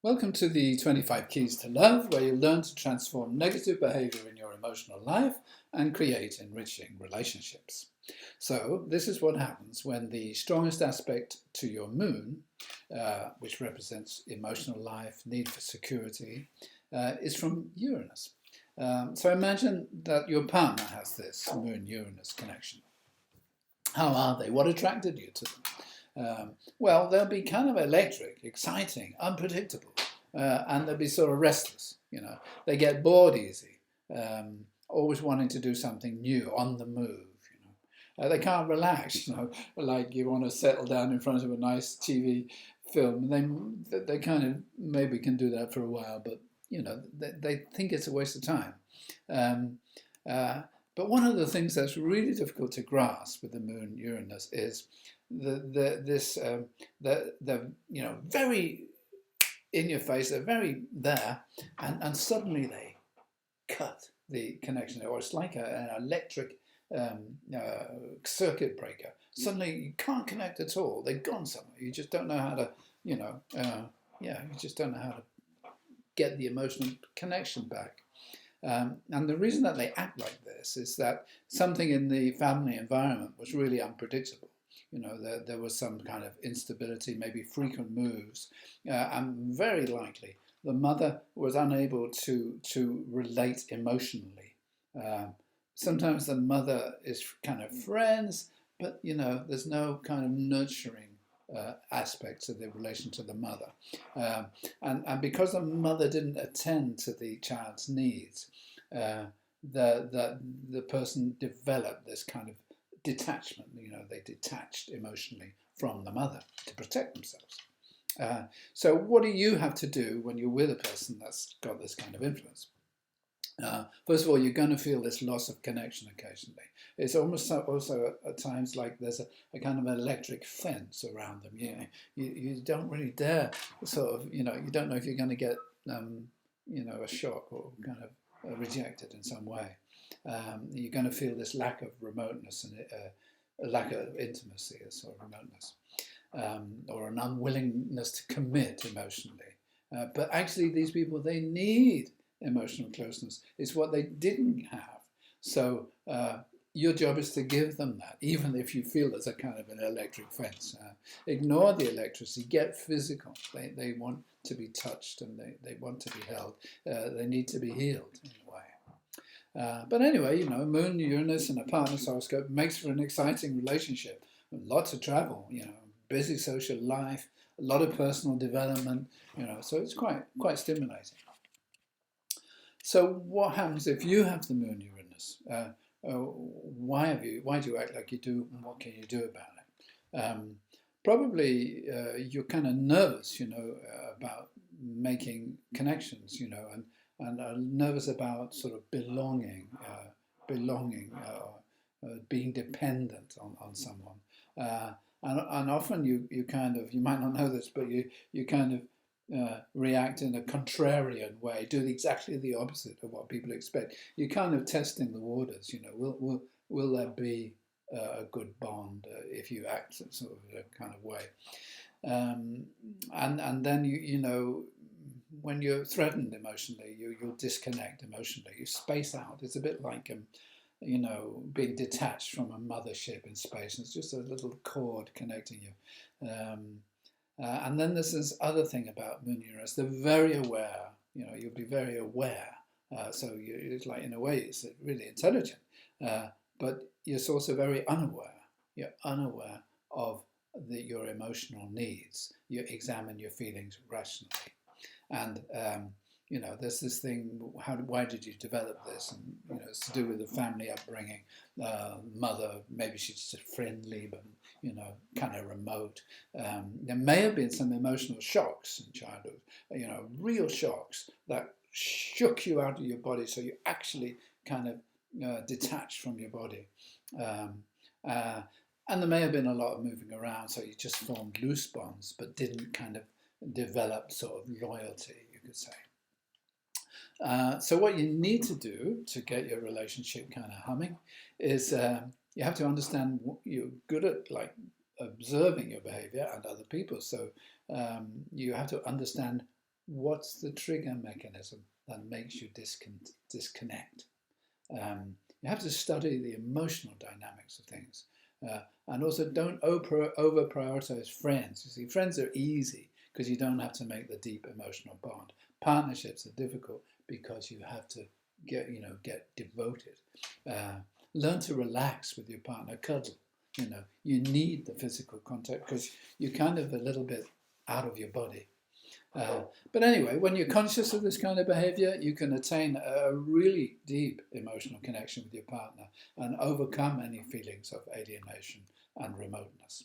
Welcome to the 25 Keys to Love, where you learn to transform negative behavior in your emotional life and create enriching relationships. So, this is what happens when the strongest aspect to your moon, which represents emotional life, need for security, is from Uranus. So, imagine that your partner has this Moon-Uranus connection. How are they? What attracted you to them? Well, they'll be kind of electric, exciting, unpredictable, and they'll be sort of restless. They get bored easy, always wanting to do something new, on the move. They can't relax. Like you want to settle down in front of a nice TV film. They kind of maybe can do that for a while, but they think it's a waste of time. But one of the things that's really difficult to grasp with the Moon Uranus is the very in your face, they're very there, and suddenly they cut the connection, or it's like an electric circuit breaker. Suddenly you can't connect at all. They've gone somewhere. You just don't know how to, you just don't know how to get the emotional connection back. And the reason that they act like this is that something in the family environment was really unpredictable. There was some kind of instability, maybe frequent moves, and very likely the mother was unable to relate emotionally. Sometimes the mother is kind of friends, but there's no kind of nurturing aspects of the relation to the mother. And because the mother didn't attend to the child's needs, the person developed this kind of detachment. They detached emotionally from the mother to protect themselves. So what do you have to do when you're with a person that's got this kind of influence? First of all, you're going to feel this loss of connection occasionally. It's almost also at times like there's a kind of electric fence around them. You don't really dare you don't know if you're going to get a shock or kind of rejected in some way. You're going to feel this lack of remoteness and a lack of intimacy, a sort of remoteness, or an unwillingness to commit emotionally. But actually, these people, they need emotional closeness. It's what they didn't have. So your job is to give them that, even if you feel there's a kind of an electric fence. Ignore the electricity, get physical. They want to be touched and they want to be held. They need to be healed in a way. But anyway, Moon, Uranus and a partner's horoscope makes for an exciting relationship. Lots of travel, busy social life, a lot of personal development, so it's quite stimulating. So what happens if you have the Moon Uranus? Why do you act like you do, and what can you do about it? Probably you're kind of nervous, about making connections, and are nervous about sort of belonging, being dependent on someone. And often you kind of, you might not know this, but you kind of react in a contrarian way, do exactly the opposite of what people expect. You're kind of testing the waters. Will there be a good bond if you act in sort of a kind of way? And then when you're threatened emotionally, you'll disconnect emotionally. You space out. It's a bit like being detached from a mothership in space. It's just a little cord connecting you. And then there's this other thing about Moon-Uranus. They're very aware. You'll be very aware. So it's like, in a way, it's really intelligent. But you're also very unaware. You're unaware of your emotional needs. You examine your feelings rationally. And there's this thing, why did you develop this? And, it's to do with the family upbringing. Mother, maybe she's just friendly, but, kind of remote. There may have been some emotional shocks in childhood, real shocks that shook you out of your body, so you actually kind of detached from your body. And there may have been a lot of moving around, so you just formed loose bonds, but didn't kind of develop sort of loyalty, you could say. So what you need to do to get your relationship kind of humming is you have to understand you're good at, like, observing your behavior and other people. So you have to understand what's the trigger mechanism that makes you disconnect. You have to study the emotional dynamics of things. And also don't over prioritize friends. You see, friends are easy because you don't have to make the deep emotional bond. Partnerships are difficult because you have to get devoted. Learn to relax with your partner, cuddle. You need the physical contact because you're kind of a little bit out of your body. But anyway, when you're conscious of this kind of behavior, you can attain a really deep emotional connection with your partner and overcome any feelings of alienation and remoteness.